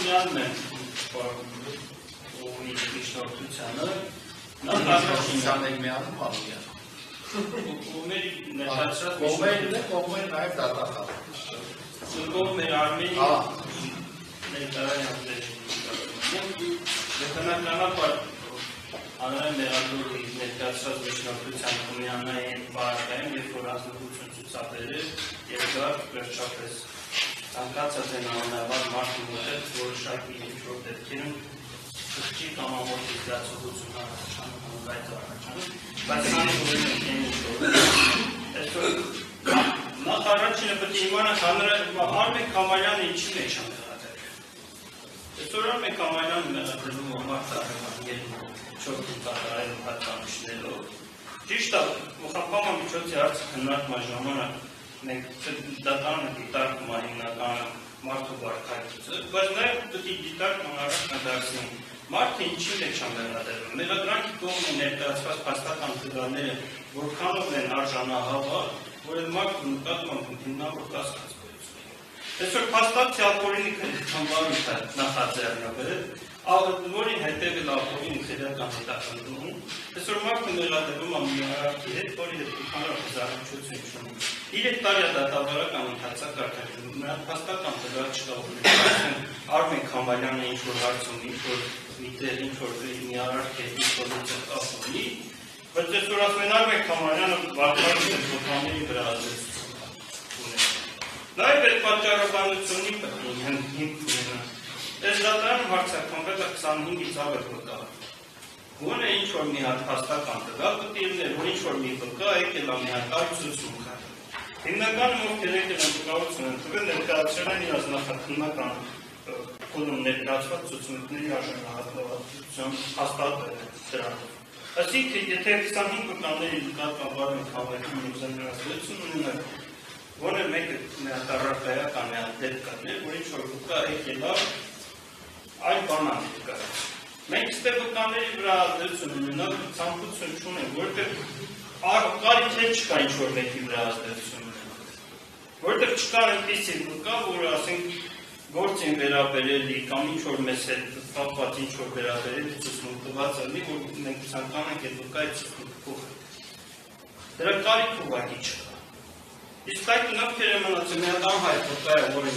Ալիքյանն է ով իր միջնորդությանը Նախարարությունն միանում Ալիքյան։ Կողմերի ներկայացրած կողմերը նաև դատախազ։ Կողմեր Արմենի ներկայացրած Բնականաբար հանրային մեղադրողի ներկայացրած միջնորդության կոմիանային բարակային և որ ազնվություն ցուցաբերել և դա վերջապես ցանկացած են անհնարավոր մարդու մոտ է որոշակի ինչ-որ դեպքերում խղճի կամ ամոթի զգացողություն առաջանում բայց նախ առաջինը պետք է իմանանք Արմեն Քամալյանը ինչի մեջ է մեղադրել։ Այսօր Արմեն Քամալյանը մեղադրվում է մարդարժան չորքին կատարային հատկանիշներով։ Ճիշտ է, Մուխամմադ միջոցի հարցը քննարկման ժամանակ մենք դատարանը դիտարկում է հիմնականը մարդու վարքագիծը, բայց նաև պետք է դիտարկման առաջնադարձին մարդը ինչի մեջ է մեղադրվում։ Մեղադրանքի կողմը ներկայացված փաստական տվյալները որքանով են արժանահավատ, որ այդ մարդու նկատմամբ հիմնավոր կասկած գոյություն։ Այսօր փաստացի ալկորինիկը խմբարույթը նախաձեռնվել որին հետևել ալկորինի քրեական հետաքննումը, այսօր մարդը մեղադրվում է մի արարքի հետ, որի հետ ընդհանրապես զարմացություն չունի։ 3 տարի է դատավարական ընթացակարգում, նրան փաստական տվյալ չկա, որ Արմեն Քամալյանը ինչ-որ հարցում, ինչ-որ միտեղ, ինչ-որ մի արարք է, ինչ-որ կապ ունի, բայց այսօր ասում են Արմեն Քամալյանը վարքագիծի ոկանների վրա ազդեցություն ունի։ Նաև այդ պատճառաբանությունի հիմք ունենա։ Այս դատարանում հարցակնվել է 25-ից ավել վկա։ Ոնը ինչ-որ մի հատ փաստական տվյալ պետք է լիներ, որ ինչ-որ մի վկա եկել է մի հատ արդյունքում քարը։ Հիմնականում ովքեր եկել են վկայություն են տվել ներկայացրել են իրաց նախաքննական փուլում ներկայացված ցուցումների արժանահատվածության հաստատել դրանով։ Այսինքն, եթե 25 վկաների նկատմամբ Արմեն Քամալյանը նույնիսկ ունենա, որը մեկը տարարկայական է դեպք կներ, որ ինչ-որ վկա եկել է այլ բանան վկայած։ Մենք ստե վկաների վրա ազդեցություն ունենալ ցանկություն չունենք, որովհետև կարիք էլ չկա ինչ-որ մեկի վրա ազդեցություն ունենալ։ Որովհետև չկա այնպիսի վկա, որը ասենք գործ են վերաբերելի կամ ինչ-որ մեզ հետ կապված ինչ-որ վերաբերելի ցուցմունք տված լինի, որ մենք ցանկանանք այդ վկայի ցուցմունքը փոխել։ Դրա կարիք ուղղակի չկա։ Իսկ այդ նավքերը մնացել մի հատ անհայտ վկա է, որը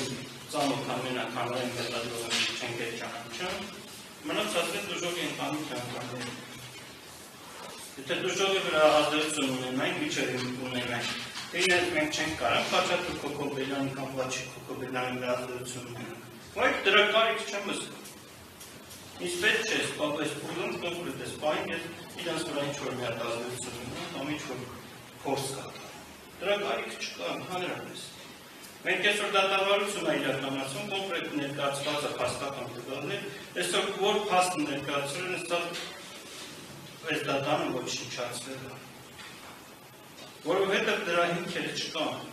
ծանոթ ամենակ հանրային մեղադրողը չենք էլ ճանաչում, մնացածը դժողի ընտանիք ճանաչում։ Եթե դժողի վրա ազդեցություն ունենանք, միջև ունենանք, իրենց մենք չենք կարող Խաչատուր Քոքոբելյանի կամ Վաչիկ Քոքոբելյանի վրա ազդեցություն ունենանք։ Բայց դրա կարիք չեմ զգում։ Իսկ պետք չէ, սպասես փուլում կոնկրետ է սպային, ես իրենց վրա ինչ-որ մի հատ ազդեցություն ունենամ, կամ ինչ-որ փորձ կատարեմ։ Դրա կարիք չկա ընդհանրապես։ Մենք այսօր դատավարություն է իրականացում, կոնկրետ ներկայացված է փաստական տվյալներ, այսօր որ փաստը ներկայացրել են, այս դատանը ոչնչացվել է։ Որովհետև դրա հիմքերը չկան։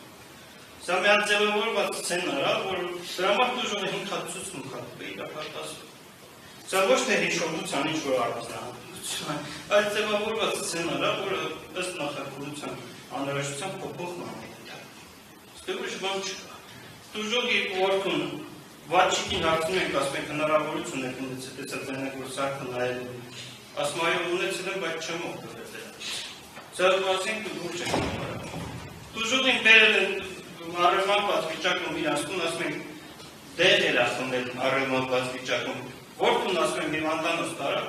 Սա մի հատ ձևավորված սցենար է, որ դրա համար դժվար է 5 հատ ցուցմունք իրականացվում։ Սա ոչ թե հիշողության ինչ-որ առանձնահատկություն է, այլ ձևավորված սցենար է, որը ըստ նախագծության անհրաժեշտության փոփոխում է։ Ուրիշ բան չկա։ Դժողի որդուն Վաչիկին հարցնում ենք, ասում ենք հնարավորություն եք ունեցել, տեսած այնակ որ սարքը նայելու։ Ասում այո ունեցել եմ, բայց չեմ օգտվել դրանից։ Սա ասենք դուր չեք մարում։ Դժողին բերել են առևանգված վիճակում իրանց տուն, ասում ենք դեղ էր ասում առևանգված վիճակում։ Որդուն ասում ենք հիվանդանոց տարա,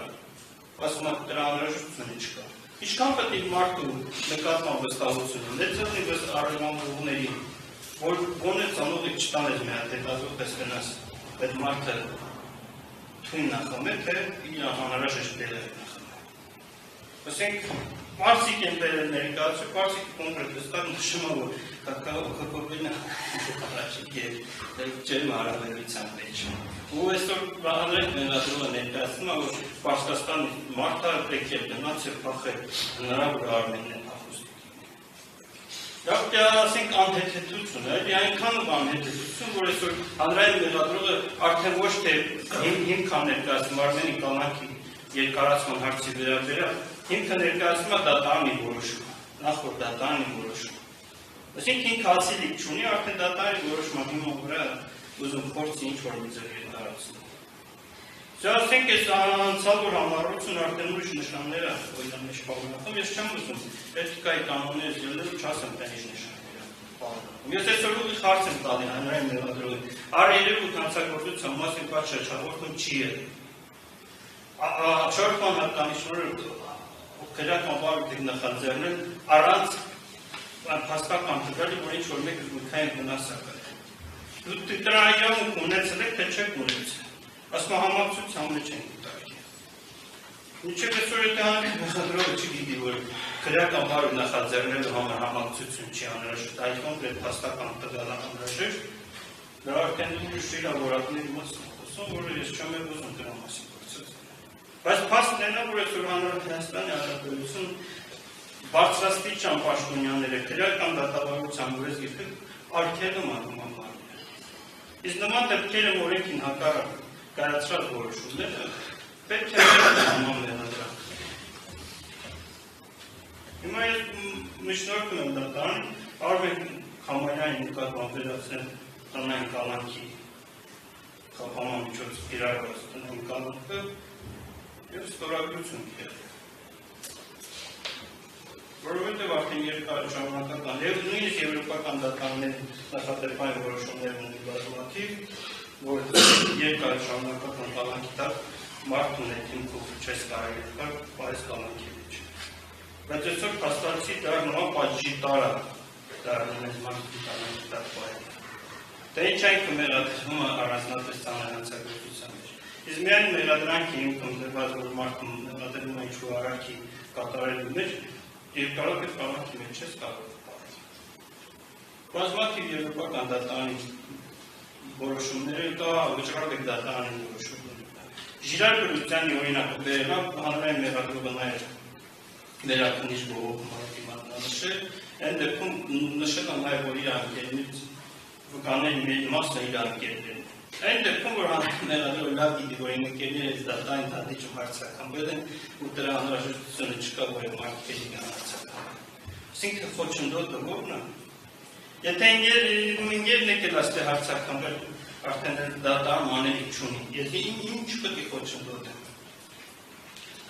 ասում ենք դրա անհրաժեշտությունը չկա։ Ինչքան պետք է մարդու նկատմամբ վստահություն ունեցել պես առևանգողների, որ գոնե ծանոթի չտանես մի հատ հետազոտող պես գնաս այդ մարդը թույն նախամել, թե իր անհրաժեշտ դեր է նախամել։ Ասենք, Պարսիկ են բերել ներկայացում, Պարսիկը կոնկրետ վստահ նշում է, որ Քոքոբելյանը առաջիկ է ջերմ հարաբերության մեջ։ Ու այսօր հանրային մեղադրողը ներկայացնում է, որ Պարսկաստանի մարդը եկել գնաց եւ փախել հնարավոր Արմենն է փախուստի։ Դա ասենք անհեթեթություն է, այնքանով անհեթեթություն, որ այսօր հանրային մեղադրողը արդեն ոչ թե հիմքան ներկայացնում Արմենի կամքի երկարացման հարցի վերաբերյալ, հիմքը ներկայացնում է դատարանի որոշումը, նախորդ դատարանի որոշումը։ Այսինքն ինքը ասելիք չունի, արդեն դատարանի որոշման հիման վրա ուզում փորձի ինչ-որ մի ձև երկարացնում։ Ասենք ես անցալ, որ համառություն արդեն ուրիշ նշաններ է, օրինակ մեջ պարունակում, ես չեմ ուզում էթիկայի կանոններից ելնելու չասեմ թե ինչ նշաններ է պարունակում։ Ես այսօր ուղիղ հարց եմ տալի հանրային մեղադրողին, առ երևույթ հանցագործության մասին բաց շրջագործում չի եղել։ Չորս բան հատկանիշները քրեական բարույթ նախաձեռնել առանց փաստական տվյալի, որ ինչ-որ մեկ զգույքային վնաս է կրել։ Դուք դրա իրավունք ունեցել եք, թե չեք ունեցել։ Ասում համակցության մեջ են կտարի։ Մինչև այսօր եթե հանրային մեղադրողը չգիտի, որ քրեական բարույթ նախաձեռնելու համար համակցություն չի անհրաժեշտ, այդ կոնկրետ փաստական տվյալը անհրաժեշտ, դա արդեն ուրիշ իրավորակների մասին է խոսում, որը ես չեմ ուզում դրա մասին գործել։ Բայց փաստն է, որ այսօր հանրային Հայաստանի Հանրապետություն բարձրաստիճան պաշտոնյաները քրեական դատավարության օրենսգիրքը արգելում անհամարն է։ Իսկ նման դեպքերը օրենքին հակառակ կայացրած որոշումները պետք է նման մեղադրանք։ Հիմա ես մշտորքում եմ դատարան Արմեն Խամարյանին նկատմամբ վերացնել տնային կալանքի խափանման միջոցով կիրառված տնային կալանքը և ստորագրություն կերել։ Որովհետև արդեն երկար ժամանակական և նույնիսկ եվրոպական դատարանների նախատեպային որոշումներ ունի բազմաթիվ, որ երկար ժամանակական կալանքի տակ մարդ ունեցին փոխ չես կարելի կար այս կալանքի մեջ։ Բայց այսօր փաստացի դա նման պատժի տարա դառնում է մարդու կալանքի տակ պահել։ Դա ինչ այն կմեղադրում առանձնապես ծանր հանցագործության մեջ։ Իսկ միայն մեղադրանքի հիմքում դրված, որ մարդուն մեղադրում է ինչ-որ արարքի կատարելու մեջ, երկարով և կալանքի մեջ չես կարող պահել։ Բազմաթիվ եվրոպական դատարանի որոշումները դա վճռաբեկ դատարանի որոշումները։ Ժիրայր Բրուտյանի օրինակը բերելով հանրային մեղադրողը նաև վերաքննիչ բողոքում արդի մատնանշել, այն դեպքում նշել է նաև, որ իր անկերներից վկաների մի մասը իր անկերներին։ Այն դեպքում, որ հանրային մեղադրողը լավ գիտի, որ իր անկերներից դատարանի դատիճը հարցականվել են, ու դրա անհրաժեշտությունը չկա, որ այդ մարդկերի հարցականվել։ Այսինքն խոչընդոտը որն է։ Եթե ինգերն եկել աստե հարցականվել, արդեն դատարան անելիք չունի։ Եթե ինչ պետք է խոչընդոտը։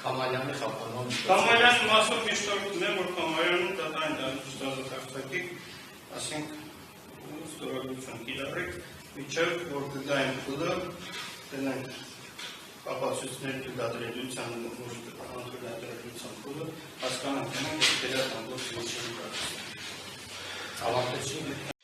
Կամալյանի խափանման Կամալյանի մասով միշտորքում է, որ Կամալյանում դատարանի դատիճը արտակիկ, ասենք ստորագրություն կիրառեք, միջև որ կգային փուլը, դենենք ապացույցներ թույլատրելիության, որ անթույլատրելիության փուլը, հասկանանք, որ դերական գործ ոչ չեն կարծում։ ավարտեցին